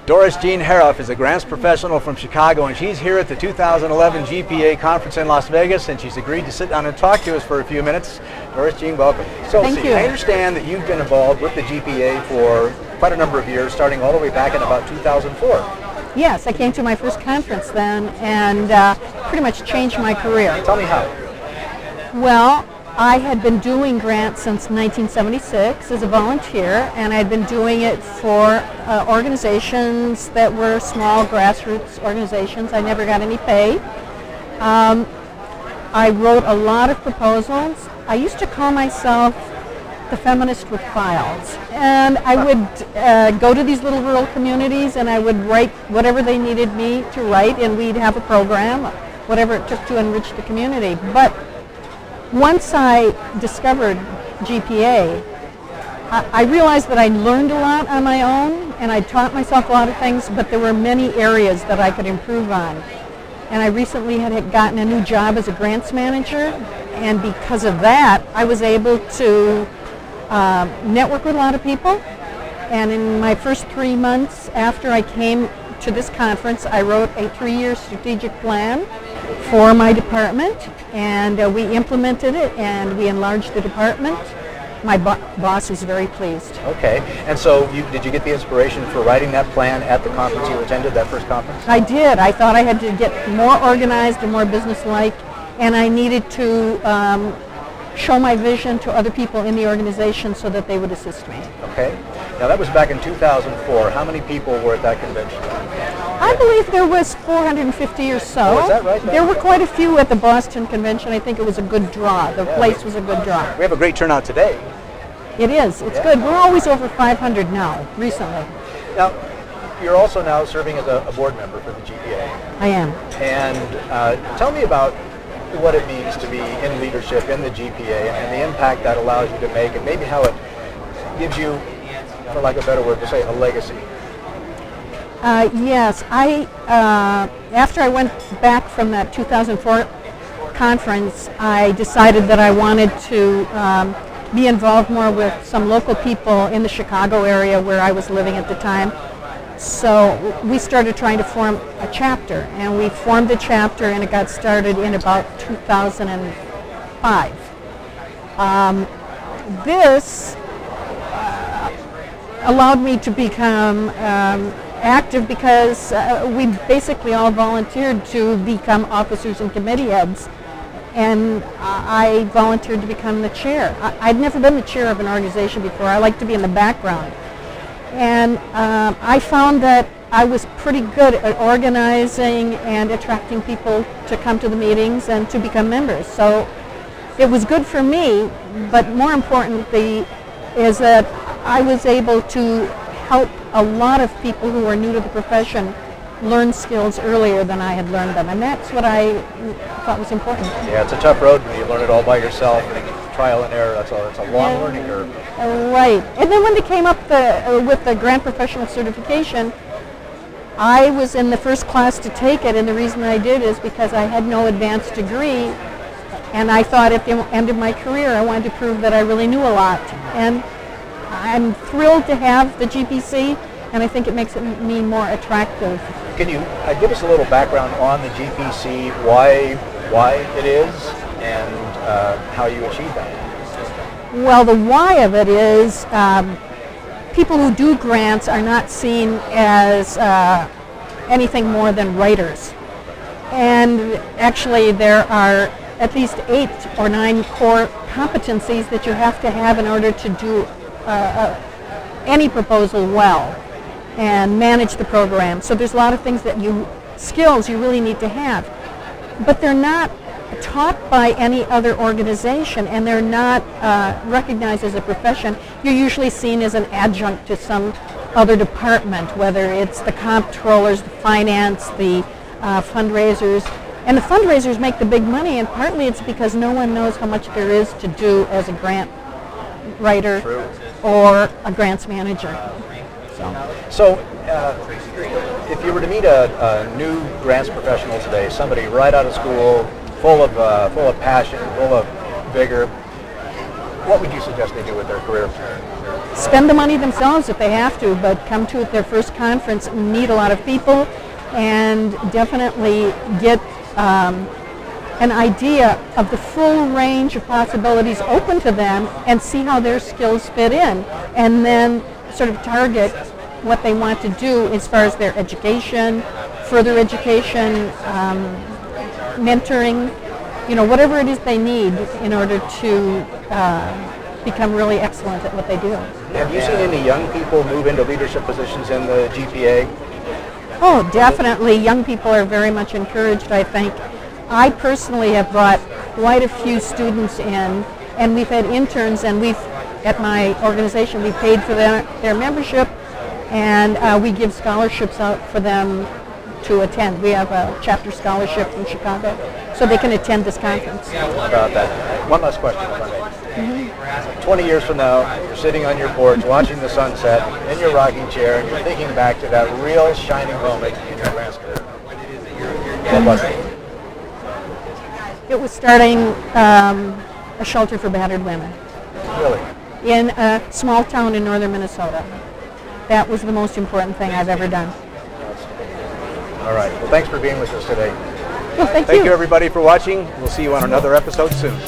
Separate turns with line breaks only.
Doris Jean Heroff is a grants professional from Chicago, and she's here at the 2011 GPA Conference in Las Vegas, and she's agreed to sit down and talk to us for a few minutes. Doris Jean, welcome. So,
Thank you.
I understand that you've been involved with the GPA for quite a number of years, starting all the way back in about 2004.
Yes, I came to my first conference then and pretty much changed my career.
Tell me how.
Well, I had been doing grants since 1976 as a volunteer, and I'd been doing it for organizations that were small grassroots organizations. I never got any pay. I wrote a lot of proposals. I used to call myself the feminist with files, and I would go to these little rural communities and I would write whatever they needed me to write, and we'd have a program, whatever it took to enrich the community. But once I discovered GPA, I realized that I learned a lot on my own, and I taught myself a lot of things, but there were many areas that I could improve on. And I recently had gotten a new job as a grants manager, and because of that, I was able to network with a lot of people. And in my first 3 months after I came to this conference, I wrote a 3-year strategic plan for my department, and we implemented it, and we enlarged the department. My boss was very pleased.
Okay, and so did you get the inspiration for writing that plan at the conference you attended, that first conference?
I did. I thought I had to get more organized and more businesslike, and I needed to show my vision to other people in the organization so that they would assist me.
Okay. Now that was back in 2004. How many people were at that convention?
I believe there was 450 or so.
Oh, is that right?
There were quite a few at the Boston convention. I think it was a good draw. The place was a good draw.
We have a great turnout today.
It is. It's good. We're always over 500 now, recently.
Now, you're also now serving as a board member for the GPA.
I am.
And tell me about what it means to be in leadership in the GPA and the impact that allows you to make, and maybe how it gives you, for lack of a better word to say, a legacy.
Yes, after I went back from that 2004 conference, I decided that I wanted to be involved more with some local people in the Chicago area where I was living at the time. So we started trying to form a chapter, and we formed a chapter, and it got started in about 2005. This allowed me to become active because we basically all volunteered to become officers and committee heads, and I volunteered to become the chair. I'd never been the chair of an organization before. I like to be in the background. And I found that I was pretty good at organizing and attracting people to come to the meetings and to become members. So it was good for me, but more importantly is that I was able to help a lot of people who are new to the profession learn skills earlier than I had learned them, and that's what I thought was important.
Yeah, it's a tough road when you learn it all by yourself, and trial and error. That's a long learning curve.
Right, and then when they came up with the grant professional certification, I was in the first class to take it, and the reason I did is because I had no advanced degree, and I thought at the end of my career I wanted to prove that I really knew a lot. And I'm thrilled to have the GPC, and I think it makes me more attractive.
Can you give us a little background on the GPC, why it is, and how you achieve that?
Well, the why of it is people who do grants are not seen as anything more than writers. And actually there are at least 8 or 9 core competencies that you have to have in order to do any proposal well and manage the program. So there's a lot of things skills you really need to have. But they're not taught by any other organization, and they're not recognized as a profession. You're usually seen as an adjunct to some other department, whether it's the comptrollers, the finance, the fundraisers. And the fundraisers make the big money, and partly it's because no one knows how much there is to do as a grant writer or a grants manager.
So if you were to meet a new grants professional today, somebody right out of school, full of passion, full of vigor, what would you suggest they do with their career?
Spend the money themselves if they have to, but come to their first conference, meet a lot of people, and definitely get an idea of the full range of possibilities open to them and see how their skills fit in, and then sort of target what they want to do as far as their education, further education, mentoring, whatever it is they need in order to become really excellent at what they do.
Have you seen any young people move into leadership positions in the GPA?
Oh, definitely. Young people are very much encouraged, I think. I personally have brought quite a few students in, and we've had interns, and at my organization, we paid for their membership, and we give scholarships out for them to attend. We have a chapter scholarship in Chicago, so they can attend this conference.
About that. One last question, if I may. 20 years from now, you're sitting on your porch watching the sunset in your rocking chair, and you're thinking back to that real shining moment in your advanced career. What was it?
It was starting a shelter for battered women
Really?
in a small town in northern Minnesota. That was the most important thing I've ever done.
All right. Well, thanks for being with us today.
Well, thank
Thank you, everybody, for watching. We'll see you on another episode soon.